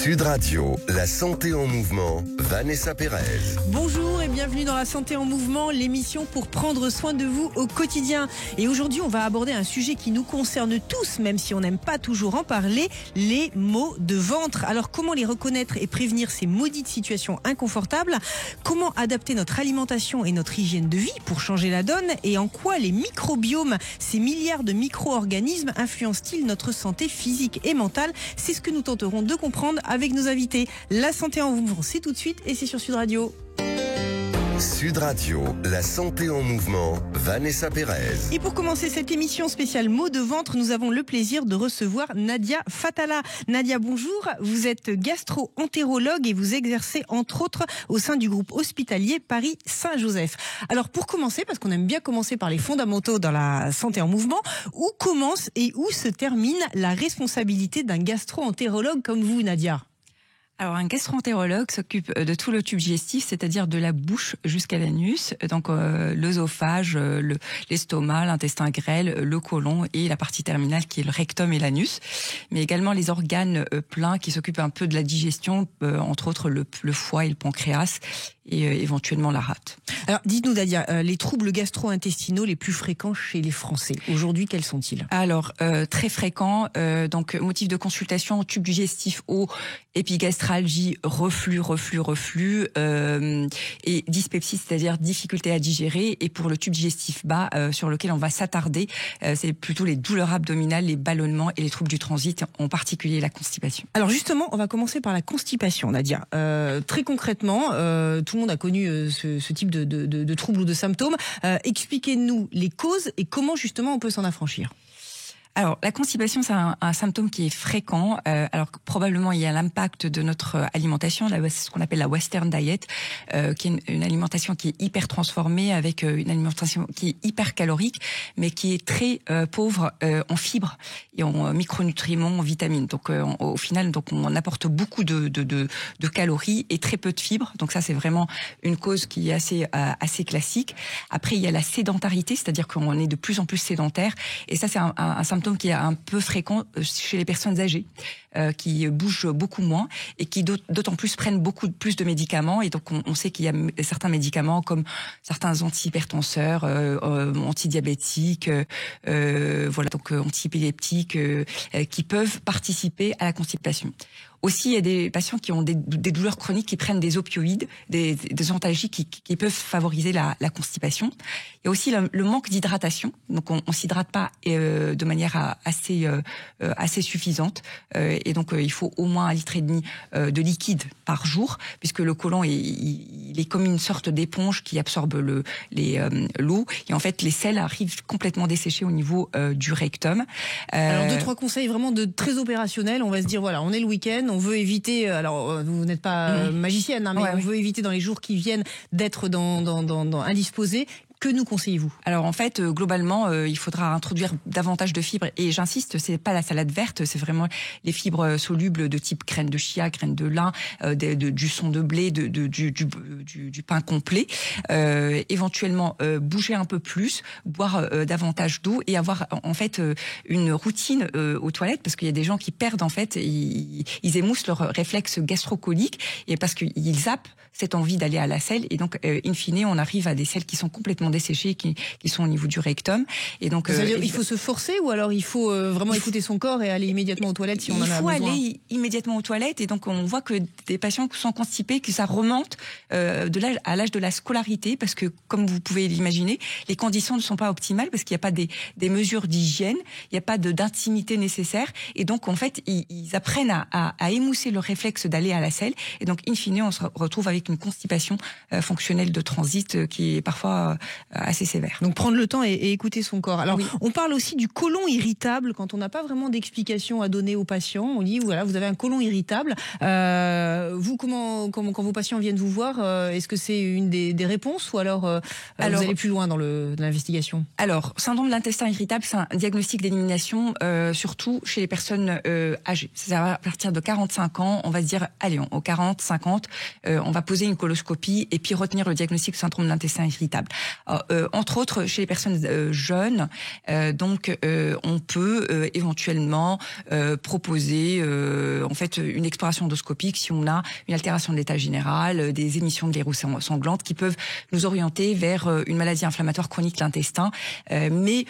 Sud Radio, la santé en mouvement, Vanessa Pérez. Bonjour et bienvenue dans la santé en mouvement, l'émission pour prendre soin de vous au quotidien. Et aujourd'hui, on va aborder un sujet qui nous concerne tous, même si on n'aime pas toujours en parler, les maux de ventre. Alors comment les reconnaître et prévenir ces maudites situations inconfortables? Comment adapter notre alimentation et notre hygiène de vie pour changer la donne? Et en quoi les microbiomes, ces milliards de micro-organismes, influencent-ils notre santé physique et mentale? C'est ce que nous tenterons de comprendre avec nos invités. La santé en mouvement, c'est tout de suite et c'est sur Sud Radio. Sud Radio, la santé en mouvement, Vanessa Pérez. Et pour commencer cette émission spéciale maux de ventre, nous avons le plaisir de recevoir Nadia Fatala. Nadia, bonjour. Vous êtes gastro-entérologue et vous exercez entre autres au sein du groupe hospitalier Paris-Saint-Joseph. Alors pour commencer, parce qu'on aime bien commencer par les fondamentaux dans la santé en mouvement, où commence et où se termine la responsabilité d'un gastro-entérologue comme vous, Nadia ? Alors, un gastro-entérologue s'occupe de tout le tube digestif, c'est-à-dire de la bouche jusqu'à l'anus, donc l'œsophage, l'estomac, l'intestin grêle, le côlon et la partie terminale qui est le rectum et l'anus, mais également les organes pleins qui s'occupent un peu de la digestion, entre autres le foie et le pancréas et éventuellement la rate. Alors, dites-nous Nadia, les troubles gastro-intestinaux les plus fréquents chez les Français, aujourd'hui, quels sont-ils ? Alors, très fréquents, donc motif de consultation, tube digestif haut, épigastralgie, reflux et dyspepsie, c'est-à-dire difficulté à digérer. Et pour le tube digestif bas, sur lequel on va s'attarder, c'est plutôt les douleurs abdominales, les ballonnements et les troubles du transit, en particulier la constipation. Alors justement, on va commencer par la constipation, Nadia. Très concrètement, tout le monde a connu ce type de troubles ou de symptômes. Expliquez-nous les causes et comment justement on peut s'en affranchir. Alors, la constipation, c'est un symptôme qui est fréquent. Alors, probablement, il y a l'impact de notre alimentation, c'est ce qu'on appelle la Western Diet, qui est une alimentation qui est hyper transformée, avec une alimentation qui est hyper calorique, mais qui est très pauvre en fibres et en micronutriments, en vitamines. Donc, au final, donc on apporte beaucoup de calories et très peu de fibres. Donc, ça, c'est vraiment une cause qui est assez classique. Après, il y a la sédentarité, c'est-à-dire qu'on est de plus en plus sédentaire. Et ça, c'est un symptôme qui est un peu fréquent chez les personnes âgées, qui bougent beaucoup moins et qui d'autant plus prennent beaucoup plus de médicaments. Et donc on sait qu'il y a certains médicaments comme certains antihypertenseurs, antidiabétiques, donc antiépileptiques, qui peuvent participer à la constipation. Aussi, il y a des patients qui ont des douleurs chroniques, qui prennent des opioïdes, des antalgiques qui peuvent favoriser la constipation. Il y a aussi le manque d'hydratation. Donc, on s'hydrate pas de manière assez suffisante. Et donc, il faut au moins 1,5 litre de liquide par jour, puisque le côlon il est comme une sorte d'éponge qui absorbe l'eau. Et en fait, les selles arrivent complètement desséchées au niveau du rectum. Alors, 2-3 conseils vraiment très opérationnels. On va se dire, voilà, on est le week-end. On veut éviter, alors vous n'êtes pas magicienne, hein, mais on veut éviter dans les jours qui viennent d'être indisposés. Que nous conseillez-vous ? Alors en fait, globalement, il faudra introduire davantage de fibres. Et j'insiste, c'est pas la salade verte, c'est vraiment les fibres solubles de type graines de chia, graines de lin, du son de blé, du pain complet. Éventuellement, bouger un peu plus, boire davantage d'eau et avoir en fait une routine aux toilettes, parce qu'il y a des gens qui perdent en fait, ils émoussent leur réflexe gastrocolique et parce qu'ils zappent cette envie d'aller à la selle et donc in fine on arrive à des selles qui sont complètement desséchés qui sont au niveau du rectum. Et donc, il faut se forcer ou alors il faut vraiment écouter son corps et aller immédiatement aux toilettes si on en a besoin? Il faut aller immédiatement aux toilettes et donc on voit que des patients sont constipés, que ça remonte à l'âge de la scolarité parce que, comme vous pouvez l'imaginer, les conditions ne sont pas optimales parce qu'il n'y a pas des mesures d'hygiène, il n'y a pas d'intimité nécessaire et donc en fait ils apprennent à émousser le réflexe d'aller à la selle et donc in fine on se retrouve avec une constipation fonctionnelle de transit qui est parfois assez sévère. Donc prendre le temps et écouter son corps. Alors oui. On parle aussi du côlon irritable quand on n'a pas vraiment d'explication à donner aux patients. On dit voilà, vous avez un côlon irritable. Vous quand vos patients viennent vous voir, est-ce que c'est une des réponses ou alors vous allez plus loin dans l'investigation? Alors syndrome de l'intestin irritable, c'est un diagnostic d'élimination surtout chez les personnes âgées. C'est-à-dire à partir de 45 ans, on va se dire allez, aux 40, 50, on va poser une coloscopie et puis retenir le diagnostic de syndrome de l'intestin irritable. Entre autres, chez les personnes jeunes, donc on peut éventuellement proposer en fait une exploration endoscopique si on a une altération de l'état général, des émissions de verrues sanglantes qui peuvent nous orienter vers une maladie inflammatoire chronique de l'intestin. Mais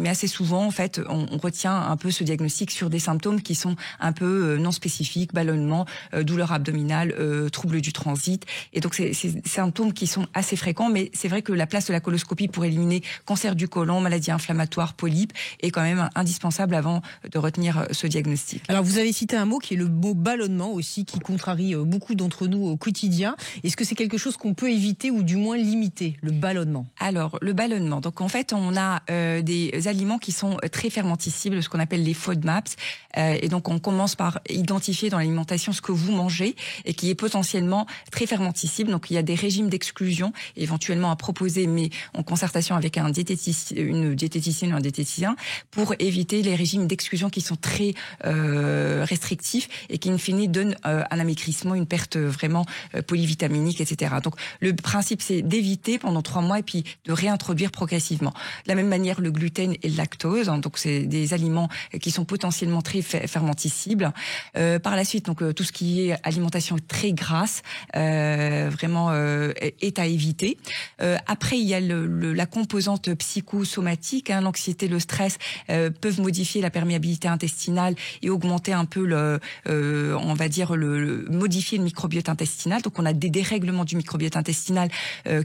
assez souvent, en fait, on retient un peu ce diagnostic sur des symptômes qui sont un peu non spécifiques, ballonnement, douleur abdominale, troubles du transit. Et donc, c'est symptômes qui sont assez fréquents, mais c'est vrai que la place de la coloscopie pour éliminer cancer du côlon, maladie inflammatoire, polype, est quand même indispensable avant de retenir ce diagnostic. Alors, vous avez cité un mot qui est le mot ballonnement aussi, qui contrarie beaucoup d'entre nous au quotidien. Est-ce que c'est quelque chose qu'on peut éviter ou du moins limiter, le ballonnement? Alors, le ballonnement. Donc, en fait, on a des aliments qui sont très fermenticibles, ce qu'on appelle les FODMAPs. Et donc, on commence par identifier dans l'alimentation ce que vous mangez et qui est potentiellement très fermenticible. Donc, il y a des régimes d'exclusion éventuellement à proposer, mais en concertation avec une diététicienne ou un diététicien, pour éviter les régimes d'exclusion qui sont très restrictifs et qui, in fine, donnent un amaigrissement, une perte vraiment polyvitaminique, etc. Donc, le principe, c'est d'éviter pendant 3 mois et puis de réintroduire progressivement. De la même manière, le gluten et le lactose, hein, donc c'est des aliments qui sont potentiellement très fermenticibles. Par la suite, donc tout ce qui est alimentation très grasse, vraiment est à éviter. Après, il y a la composante psychosomatique, hein, l'anxiété, le stress peuvent modifier la perméabilité intestinale et augmenter un peu on va dire modifier le microbiote intestinal. Donc on a des dérèglements du microbiote intestinal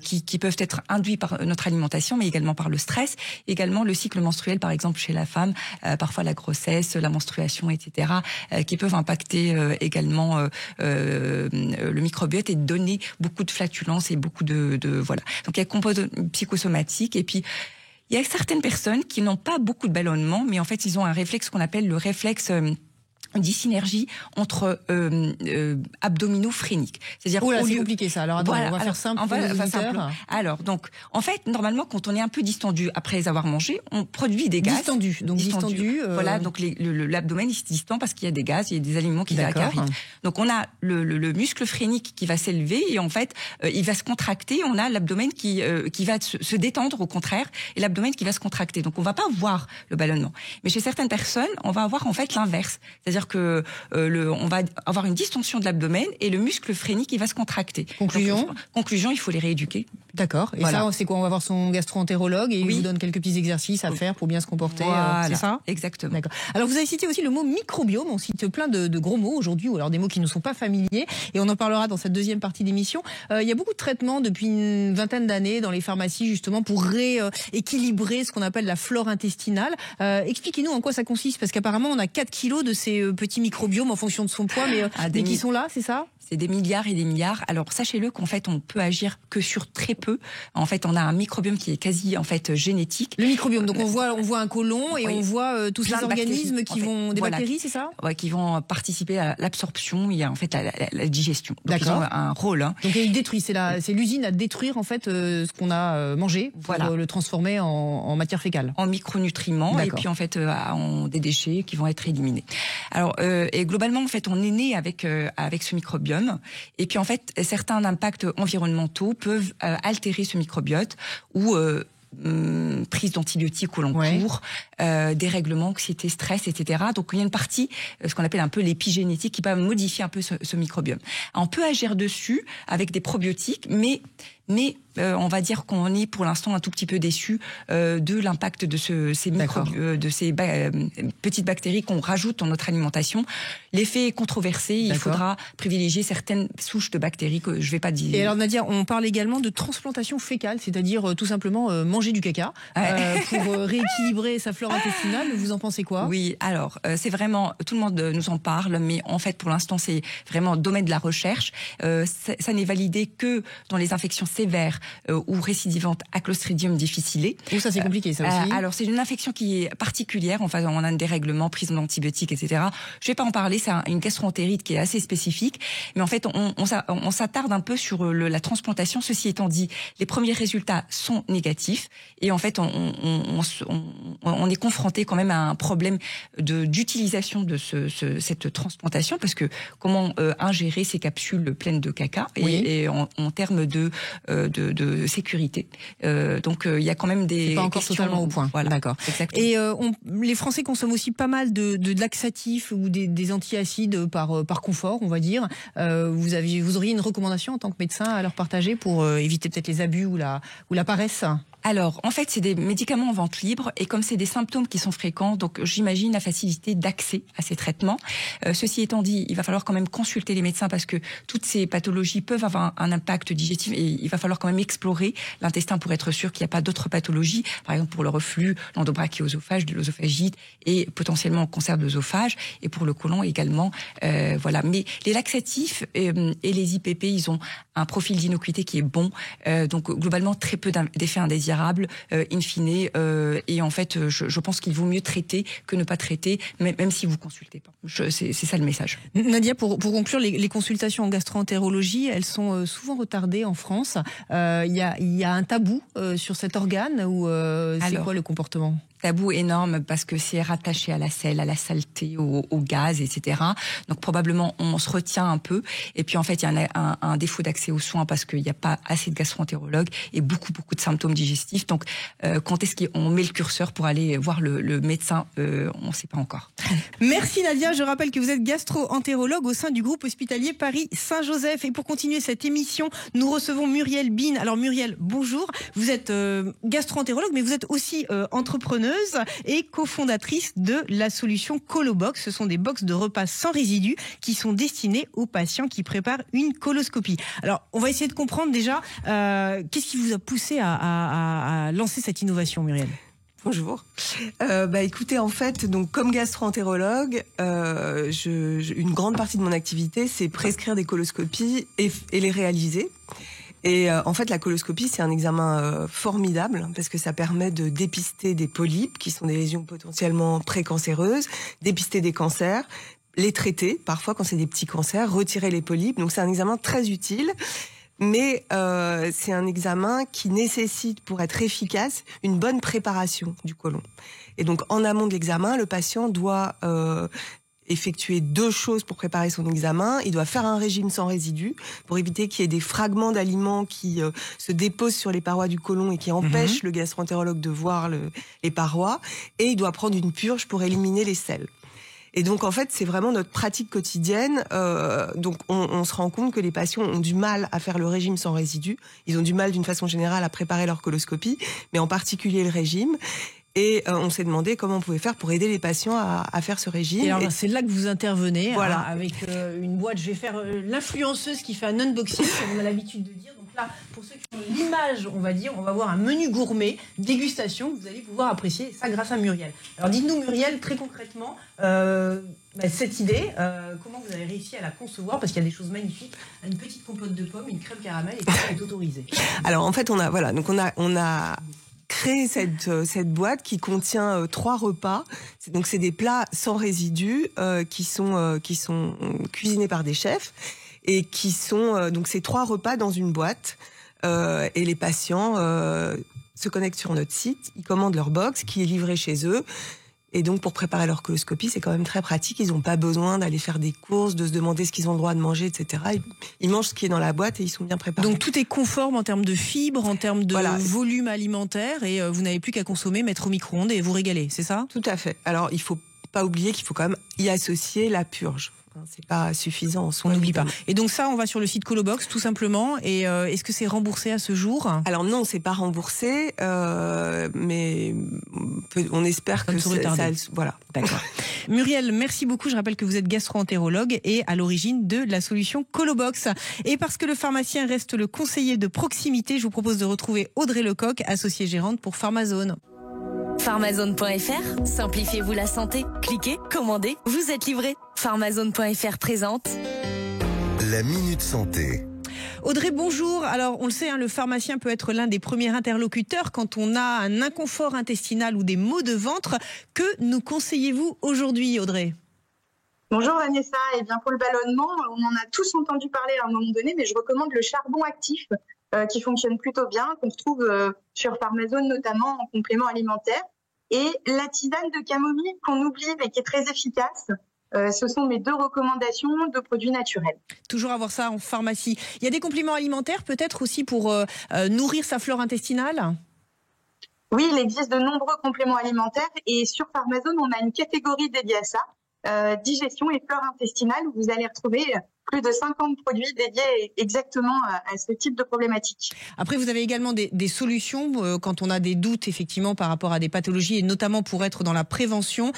qui peuvent être induits par notre alimentation, mais également par le stress, également le cycle menstruel, par exemple chez la femme, parfois la grossesse, la menstruation, etc., qui peuvent impacter également le microbiote et donner beaucoup de flatulences et beaucoup de voilà. Donc il y a composante psychosomatique et puis il y a certaines personnes qui n'ont pas beaucoup de ballonnement, mais en fait ils ont un réflexe qu'on appelle le réflexe dysynergie entre abdominaux phréniques. C'est-à-dire c'est compliqué ça. Alors attends, on va faire simple pour les auditeurs. Alors donc en fait normalement quand on est un peu distendu après avoir mangé, on produit des gaz. Distendu. Voilà, donc l'abdomen il se distend parce qu'il y a des gaz, il y a des aliments qui arrivent. Donc on a le muscle phrénique qui va s'élever et en fait il va se contracter. On a l'abdomen qui va se détendre au contraire et l'abdomen qui va se contracter. Donc on va pas voir le ballonnement. Mais chez certaines personnes, on va avoir en fait l'inverse. C'est-à-dire que on va avoir une distension de l'abdomen et le muscle phrénique il va se contracter. Conclusion, il faut les rééduquer. D'accord. Et voilà. Ça, c'est quoi? On va voir son gastro-entérologue et il vous donne quelques petits exercices à faire pour bien se comporter. Voilà. C'est ça? Exactement. D'accord. Alors vous avez cité aussi le mot microbiome. On cite plein de gros mots aujourd'hui, ou alors des mots qui ne sont pas familiers. Et on en parlera dans cette deuxième partie d'émission. Il y a beaucoup de traitements depuis une vingtaine d'années dans les pharmacies justement pour rééquilibrer ce qu'on appelle la flore intestinale. Expliquez-nous en quoi ça consiste, parce qu'apparemment on a 4 kilos de ces petits microbiomes en fonction de son poids, mais qui sont là, c'est ça? C'est des milliards et des milliards. Alors sachez-le qu'en fait on peut agir que sur très peu. En fait on a un microbiome qui est quasi en fait génétique. Le microbiome, donc on voit un côlon et on voit tous ces organismes qui vont des bactéries, c'est ça? Ouais, qui vont participer à l'absorption. Il y a en fait la digestion. Donc ils ont un rôle. Hein. Donc ils détruisent. C'est l'usine à détruire en fait ce qu'on a mangé pour le transformer en matière fécale. En micronutriments et puis en fait en des déchets qui vont être éliminés. Alors et globalement en fait on est né avec ce microbiome. Et puis en fait, certains impacts environnementaux peuvent altérer ce microbiote ou prise d'antibiotiques au long cours, dérèglement, anxiété, stress, etc. Donc il y a une partie, ce qu'on appelle un peu l'épigénétique, qui peut modifier un peu ce microbiome. On peut agir dessus avec des probiotiques, mais on va dire qu'on est pour l'instant un tout petit peu déçu de l'impact de ces petites bactéries qu'on rajoute dans notre alimentation. L'effet est controversé. Il faudra privilégier certaines souches de bactéries que je vais pas dire. Et alors Nadia, on parle également de transplantation fécale, c'est-à-dire tout simplement manger du caca pour rééquilibrer sa flore intestinale. Vous en pensez quoi? Oui, alors c'est vraiment, tout le monde nous en parle, mais en fait pour l'instant c'est vraiment domaine de la recherche. Ça n'est validé que dans les infections sévères ou récidivantes à Clostridium difficile. Ou ça c'est compliqué ça aussi. Alors c'est une infection qui est particulière. Enfin on a un dérèglement, prise d'antibiotiques, etc. Je vais pas en parler. C'est une gastro-entérite qui est assez spécifique. Mais en fait on s'attarde un peu sur la transplantation. Ceci étant dit, les premiers résultats sont négatifs et en fait on est confronté quand même à un problème d'utilisation de cette transplantation, parce que comment ingérer ces capsules pleines de caca et en termes de de sécurité. Donc il y a quand même des pas encore questions, totalement au point. Voilà, d'accord. Exactement. Et les Français consomment aussi pas mal de laxatifs ou des antiacides par confort, on va dire. Vous auriez une recommandation en tant que médecin à leur partager pour éviter peut-être les abus ou la paresse? Alors, en fait, c'est des médicaments en vente libre et comme c'est des symptômes qui sont fréquents, donc j'imagine la facilité d'accès à ces traitements. Ceci étant dit, il va falloir quand même consulter les médecins parce que toutes ces pathologies peuvent avoir un impact digestif et il va falloir quand même explorer l'intestin pour être sûr qu'il n'y a pas d'autres pathologies, par exemple pour le reflux, l'endobrachiosophage, de l'œsophagite et potentiellement cancer de l'œsophage et pour le côlon également. Voilà. Mais les laxatifs et les IPP, ils ont un profil d'innocuité qui est bon, donc globalement très peu d'effets indésirables. In fine, et en fait, je pense qu'il vaut mieux traiter que ne pas traiter, même si vous consultez pas. C'est ça le message. Nadia, pour conclure, les consultations en gastro-entérologie, elles sont souvent retardées en France. Il y a un tabou sur cet organe ou c'est quoi le comportement ? Tabou énorme parce que c'est rattaché à la selle, à la saleté, au gaz, etc. Donc probablement on se retient un peu. Et puis en fait il y a un défaut d'accès aux soins parce qu'il n'y a pas assez de gastro-entérologues et beaucoup de symptômes digestifs. Donc quand est-ce qu'on met le curseur pour aller voir le médecin, on ne sait pas encore. Merci Nadia. Je rappelle que vous êtes gastro-entérologue au sein du groupe hospitalier Paris Saint-Joseph. Et pour continuer cette émission, nous recevons Muriel Bin. Alors Muriel, bonjour. Vous êtes gastro-entérologue, mais vous êtes aussi entrepreneuse et cofondatrice de la solution Colobox. Ce sont des box de repas sans résidus qui sont destinés aux patients qui préparent une coloscopie. Alors, on va essayer de comprendre déjà qu'est-ce qui vous a poussé à lancer cette innovation, Muriel ? Bonjour. Écoutez, en fait, donc comme gastro-entérologue, une grande partie de mon activité, c'est prescrire des coloscopies et les réaliser. Et en fait, la coloscopie, c'est un examen formidable parce que ça permet de dépister des polypes qui sont des lésions potentiellement précancéreuses, dépister des cancers, les traiter, parfois quand c'est des petits cancers, retirer les polypes. Donc c'est un examen très utile. Mais c'est un examen qui nécessite, pour être efficace, une bonne préparation du côlon. Et donc, en amont de l'examen, le patient doit effectuer 2 choses pour préparer son examen. Il doit faire un régime sans résidus pour éviter qu'il y ait des fragments d'aliments qui se déposent sur les parois du côlon et qui empêchent le gastro-entérologue de voir les parois. Et il doit prendre une purge pour éliminer les sels. Et donc, en fait, c'est vraiment notre pratique quotidienne. Donc, on se rend compte que les patients ont du mal à faire le régime sans résidus. Ils ont du mal, d'une façon générale, à préparer leur coloscopie, mais en particulier le régime. Et on s'est demandé comment on pouvait faire pour aider les patients à faire ce régime. Et alors, c'est là que vous intervenez, voilà. Avec une boîte. Je vais faire l'influenceuse qui fait un unboxing, comme on a l'habitude de dire. Donc là, pour ceux qui ont l'image, on va dire, on va voir un menu gourmet, dégustation, que vous allez pouvoir apprécier, ça grâce à Muriel. Alors dites-nous, Muriel, très concrètement, cette idée, comment vous avez réussi à la concevoir? Parce qu'il y a des choses magnifiques, une petite compote de pommes, une crème caramel, et tout ça est autorisé. Alors en fait, on a créé cette boîte qui contient 3 repas. Donc c'est des plats sans résidus qui sont cuisinés par des chefs et qui sont donc ces 3 repas dans une boîte. Et les patients se connectent sur notre site, ils commandent leur box qui est livrée chez eux. Et donc, pour préparer leur coloscopie, c'est quand même très pratique. Ils n'ont pas besoin d'aller faire des courses, de se demander ce qu'ils ont le droit de manger, etc. Ils mangent ce qui est dans la boîte et ils sont bien préparés. Donc, tout est conforme en termes de fibres, en termes de volume alimentaire, et vous n'avez plus qu'à consommer, mettre au micro-ondes et vous régaler, c'est ça? Tout à fait. Alors, il ne faut pas oublier qu'il faut quand même y associer la purge. C'est pas suffisant en soi. On n'oublie pas. Et donc ça, on va sur le site Colobox, tout simplement. Et est-ce que c'est remboursé à ce jour? Alors non, c'est pas remboursé, mais on espère que ça. Voilà. D'accord. Muriel, merci beaucoup. Je rappelle que vous êtes gastro-entérologue et à l'origine de la solution Colobox. Et parce que le pharmacien reste le conseiller de proximité, je vous propose de retrouver Audrey Lecoq, associée gérante pour Pharmazone. Pharmazone.fr, simplifiez-vous la santé. Cliquez, commandez, vous êtes livré. Pharmazone.fr présente la Minute Santé. Audrey, bonjour. Alors, on le sait, le pharmacien peut être l'un des premiers interlocuteurs quand on a un inconfort intestinal ou des maux de ventre. Que nous conseillez-vous aujourd'hui, Audrey ? Bonjour Vanessa. Eh bien, pour le ballonnement, on en a tous entendu parler à un moment donné, mais je recommande le charbon actif qui fonctionne plutôt bien, qu'on trouve sur Pharmazone notamment en complément alimentaire. Et la tisane de camomille qu'on oublie mais qui est très efficace. Ce sont mes 2 recommandations de produits naturels. Toujours avoir ça en pharmacie. Il y a des compléments alimentaires peut-être aussi pour nourrir sa flore intestinale ? Oui, il existe de nombreux compléments alimentaires et sur Pharmazone, on a une catégorie dédiée à ça, digestion et flore intestinale, où vous allez retrouver plus de 50 produits dédiés exactement à ce type de problématique. Après, vous avez également des solutions quand on a des doutes effectivement par rapport à des pathologies et notamment pour être dans la prévention,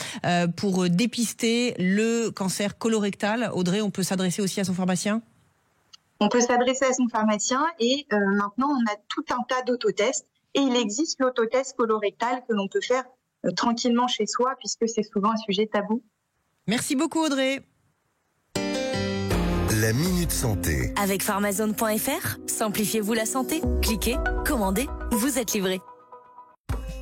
pour dépister le cancer colorectal. Audrey, on peut s'adresser aussi à son pharmacien ? On peut s'adresser à son pharmacien et maintenant, on a tout un tas d'autotests. Et il existe l'autotest colorectal que l'on peut faire tranquillement chez soi puisque c'est souvent un sujet tabou. Merci beaucoup Audrey. La Minute Santé. Avec Pharmazone.fr, simplifiez-vous la santé. Cliquez, commandez, vous êtes livré.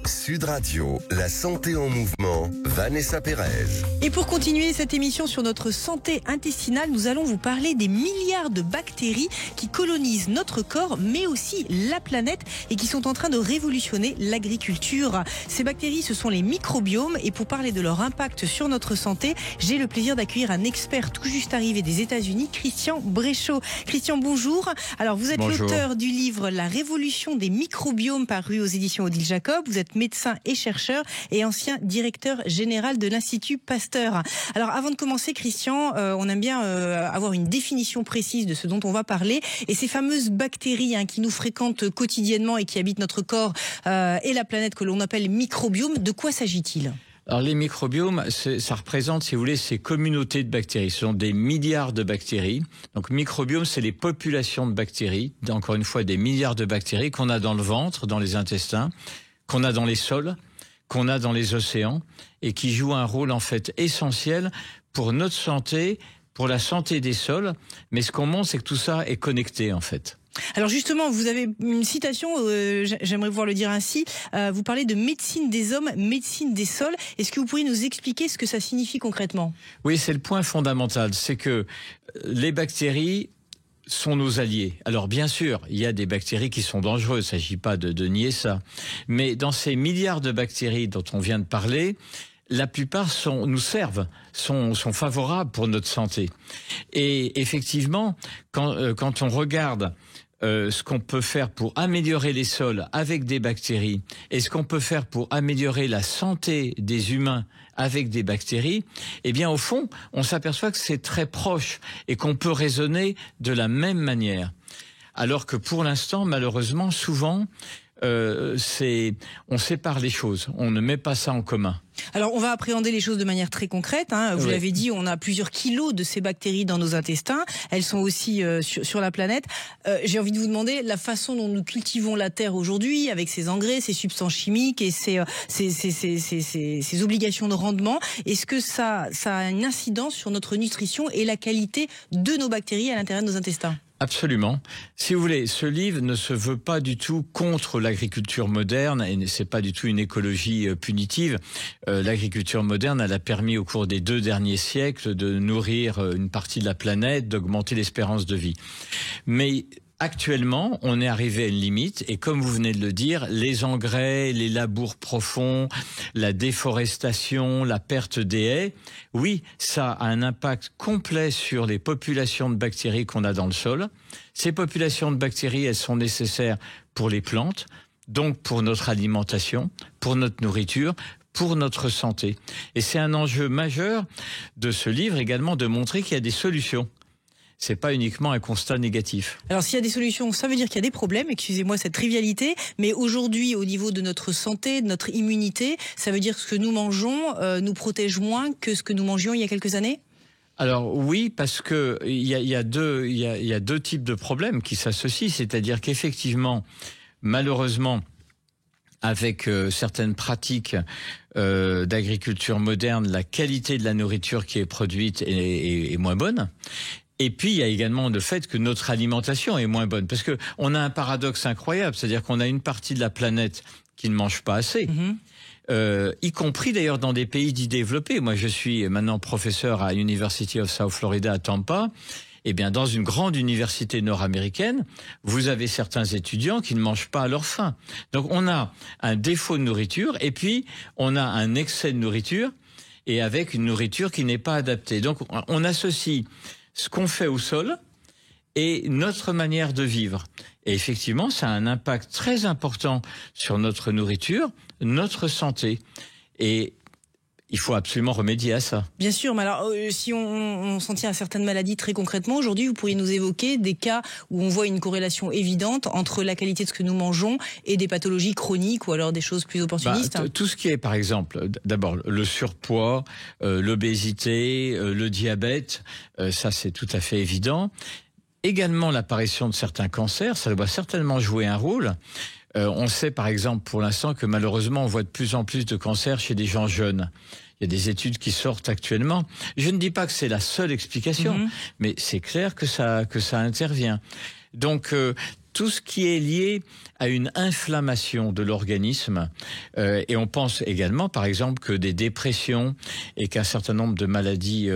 Sud Radio, la santé en mouvement, Vanessa Pérez. Et pour continuer cette émission sur notre santé intestinale, nous allons vous parler des milliards de bactéries qui colonisent notre corps, mais aussi la planète et qui sont en train de révolutionner l'agriculture. Ces bactéries, ce sont les microbiomes et pour parler de leur impact sur notre santé, j'ai le plaisir d'accueillir un expert tout juste arrivé des États-Unis, Christian Bréchot. Christian, bonjour. Alors, vous êtes l'auteur du livre La révolution des microbiomes paru aux éditions Odile Jacob. Vous êtes médecin et chercheur et ancien directeur général de l'Institut Pasteur. Alors avant de commencer, Christian, on aime bien avoir une définition précise de ce dont on va parler. Et ces fameuses bactéries qui nous fréquentent quotidiennement et qui habitent notre corps et la planète que l'on appelle microbiome, de quoi s'agit-il ? Alors les microbiomes, ça représente, si vous voulez, ces communautés de bactéries. Ce sont des milliards de bactéries. Donc microbiomes, c'est les populations de bactéries, encore une fois des milliards de bactéries qu'on a dans le ventre, dans les intestins, qu'on a dans les sols, qu'on a dans les océans et qui jouent un rôle en fait essentiel pour notre santé, pour la santé des sols. Mais ce qu'on montre, c'est que tout ça est connecté en fait. Alors justement, vous avez une citation, j'aimerais pouvoir le dire ainsi, vous parlez de médecine des hommes, médecine des sols. Est-ce que vous pourriez nous expliquer ce que ça signifie concrètement ? Oui, c'est le point fondamental, c'est que les bactéries sont nos alliés. Alors bien sûr, il y a des bactéries qui sont dangereuses, il ne s'agit pas de nier ça. Mais dans ces milliards de bactéries dont on vient de parler, la plupart nous servent, sont favorables pour notre santé. Et effectivement, quand on regarde ce qu'on peut faire pour améliorer les sols avec des bactéries et ce qu'on peut faire pour améliorer la santé des humains avec des bactéries, eh bien au fond, on s'aperçoit que c'est très proche et qu'on peut raisonner de la même manière. Alors que pour l'instant, malheureusement, souvent, on sépare les choses, on ne met pas ça en commun. Alors, on va appréhender les choses de manière très concrète. Vous l'avez dit, on a plusieurs kilos de ces bactéries dans nos intestins. Elles sont aussi sur la planète. J'ai envie de vous demander la façon dont nous cultivons la terre aujourd'hui, avec ses engrais, ses substances chimiques et ses obligations de rendement. Est-ce que ça a une incidence sur notre nutrition et la qualité de nos bactéries à l'intérieur de nos intestins ? Absolument. Si vous voulez, ce livre ne se veut pas du tout contre l'agriculture moderne et c'est pas du tout une écologie punitive. L'agriculture moderne, elle a permis au cours des 2 derniers siècles de nourrir une partie de la planète, d'augmenter l'espérance de vie. Mais actuellement, on est arrivé à une limite et comme vous venez de le dire, les engrais, les labours profonds, la déforestation, la perte des haies, oui, ça a un impact complet sur les populations de bactéries qu'on a dans le sol. Ces populations de bactéries, elles sont nécessaires pour les plantes, donc pour notre alimentation, pour notre nourriture, pour notre santé. Et c'est un enjeu majeur de ce livre également de montrer qu'il y a des solutions. C'est pas uniquement un constat négatif. Alors s'il y a des solutions, ça veut dire qu'il y a des problèmes, excusez-moi cette trivialité, mais aujourd'hui au niveau de notre santé, de notre immunité, ça veut dire que ce que nous mangeons nous protège moins que ce que nous mangions il y a quelques années ? Alors oui, parce que il y a deux types de problèmes qui s'associent, c'est-à-dire qu'effectivement, malheureusement, avec certaines pratiques d'agriculture moderne, la qualité de la nourriture qui est produite est moins bonne. Et puis, il y a également le fait que notre alimentation est moins bonne. Parce que on a un paradoxe incroyable, c'est-à-dire qu'on a une partie de la planète qui ne mange pas assez. Y compris d'ailleurs dans des pays dits développés. Moi, je suis maintenant professeur à University of South Florida à Tampa. Eh bien, dans une grande université nord-américaine, vous avez certains étudiants qui ne mangent pas à leur faim. Donc, on a un défaut de nourriture et puis on a un excès de nourriture. et avec une nourriture qui n'est pas adaptée. Donc on associe ce qu'on fait au sol et notre manière de vivre. Et effectivement, ça a un impact très important sur notre nourriture, notre santé. Et il faut absolument remédier à ça. Bien sûr, mais alors si on s'en tient à certaines maladies très concrètement, aujourd'hui, vous pourriez nous évoquer des cas où on voit une corrélation évidente entre la qualité de ce que nous mangeons et des pathologies chroniques ou alors des choses plus opportunistes. Tout ce qui est, par exemple, d'abord le surpoids, l'obésité, le diabète, ça c'est tout à fait évident. Également l'apparition de certains cancers, ça doit certainement jouer un rôle. On sait par exemple pour l'instant que malheureusement on voit de plus en plus de cancers chez des gens jeunes. Il y a des études qui sortent actuellement. Je ne dis pas que c'est la seule explication, mais c'est clair que ça intervient. Donc tout ce qui est lié à une inflammation de l'organisme, et on pense également par exemple que des dépressions et qu'un certain nombre de maladies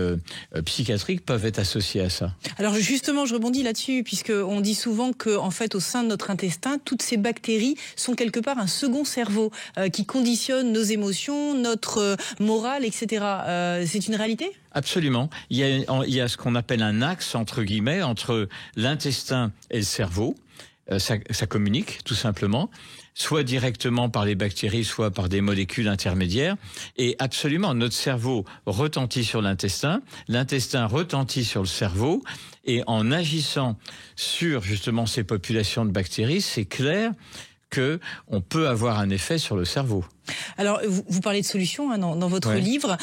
psychiatriques peuvent être associées à ça. Alors justement, je rebondis là-dessus, puisqu'on dit souvent que, en fait, au sein de notre intestin, toutes ces bactéries sont quelque part un second cerveau qui conditionne nos émotions, notre morale, etc. C'est une réalité ? Absolument. Il y a ce qu'on appelle un axe, entre guillemets, entre l'intestin et le cerveau. Ça communique, tout simplement, soit directement par les bactéries, soit par des molécules intermédiaires. Et absolument, notre cerveau retentit sur l'intestin retentit sur le cerveau. Et en agissant sur, justement, ces populations de bactéries, c'est clair que on peut avoir un effet sur le cerveau. Alors, vous parlez de solutions dans votre livre.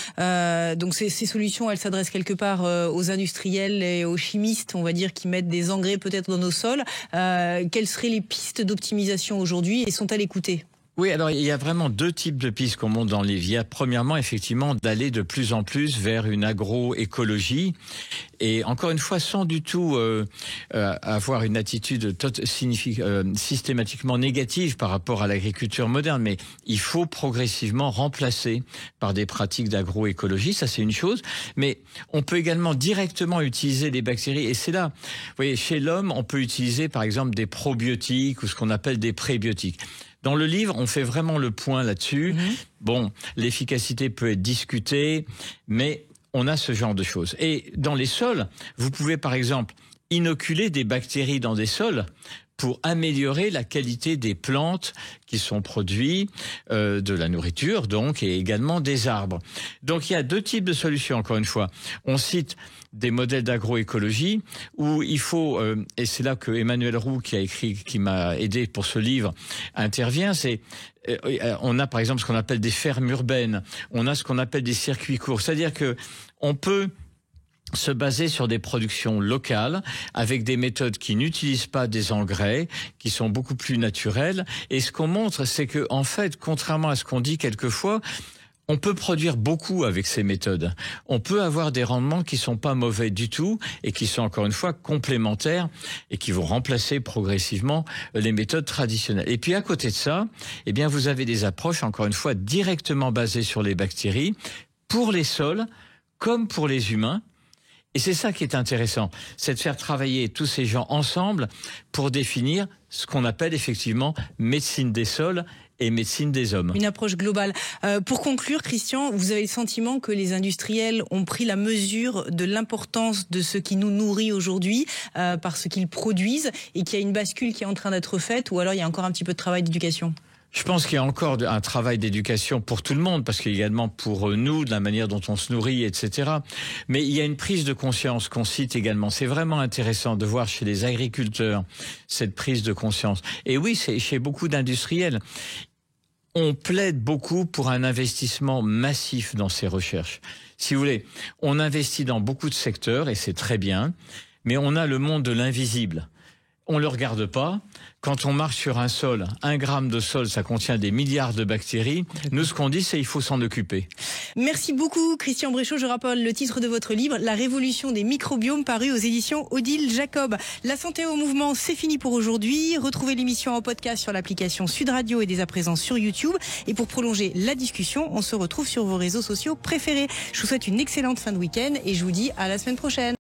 Donc, ces solutions, elles s'adressent quelque part aux industriels et aux chimistes, on va dire, qui mettent des engrais peut-être dans nos sols. Quelles seraient les pistes d'optimisation aujourd'hui et sont-elles écoutées ? Oui, alors il y a vraiment deux types de pistes qu'on montre dans le livre. Il y a premièrement, effectivement, d'aller de plus en plus vers une agroécologie. Et encore une fois, sans du tout avoir une attitude systématiquement négative par rapport à l'agriculture moderne. Mais il faut progressivement remplacer par des pratiques d'agroécologie. Ça, c'est une chose. Mais on peut également directement utiliser les bactéries. Et c'est là, vous voyez, chez l'homme, on peut utiliser par exemple des probiotiques ou ce qu'on appelle des prébiotiques. Dans le livre, on fait vraiment le point là-dessus. Bon, l'efficacité peut être discutée, mais on a ce genre de choses. Et dans les sols, vous pouvez par exemple inoculer des bactéries dans des sols pour améliorer la qualité des plantes qui sont produites, de la nourriture donc, et également des arbres. Donc il y a deux types de solutions, encore une fois. On cite des modèles d'agroécologie où il faut, et c'est là que Emmanuel Roux, qui m'a aidé pour ce livre, intervient, on a par exemple ce qu'on appelle des fermes urbaines, on a ce qu'on appelle des circuits courts, c'est-à-dire que on peut se baser sur des productions locales avec des méthodes qui n'utilisent pas des engrais, qui sont beaucoup plus naturelles. Et ce qu'on montre, c'est que, en fait, contrairement à ce qu'on dit quelquefois, on peut produire beaucoup avec ces méthodes. On peut avoir des rendements qui sont pas mauvais du tout et qui sont encore une fois complémentaires et qui vont remplacer progressivement les méthodes traditionnelles. Et puis à côté de ça, eh bien vous avez des approches encore une fois directement basées sur les bactéries pour les sols comme pour les humains. Et c'est ça qui est intéressant, c'est de faire travailler tous ces gens ensemble pour définir ce qu'on appelle effectivement médecine des sols et médecine des hommes. Une approche globale. Pour conclure, Christian, vous avez le sentiment que les industriels ont pris la mesure de l'importance de ce qui nous nourrit aujourd'hui par ce qu'ils produisent et qu'il y a une bascule qui est en train d'être faite, ou alors il y a encore un petit peu de travail d'éducation ? Je pense qu'il y a encore un travail d'éducation pour tout le monde, parce qu'il y a également pour nous, de la manière dont on se nourrit, etc. Mais il y a une prise de conscience qu'on cite également. C'est vraiment intéressant de voir chez les agriculteurs cette prise de conscience. Et oui, c'est chez beaucoup d'industriels. On plaide beaucoup pour un investissement massif dans ces recherches. Si vous voulez, on investit dans beaucoup de secteurs, et c'est très bien, mais on a le monde de l'invisible. On le regarde pas. Quand on marche sur un sol, 1 gramme de sol, ça contient des milliards de bactéries. Nous, ce qu'on dit, c'est qu'il faut s'en occuper. Merci beaucoup, Christian Bréchot. Je rappelle le titre de votre livre, La révolution des microbiomes, paru aux éditions Odile Jacob. La santé au mouvement, c'est fini pour aujourd'hui. Retrouvez l'émission en podcast sur l'application Sud Radio et dès à présent sur YouTube. Et pour prolonger la discussion, on se retrouve sur vos réseaux sociaux préférés. Je vous souhaite une excellente fin de week-end et je vous dis à la semaine prochaine.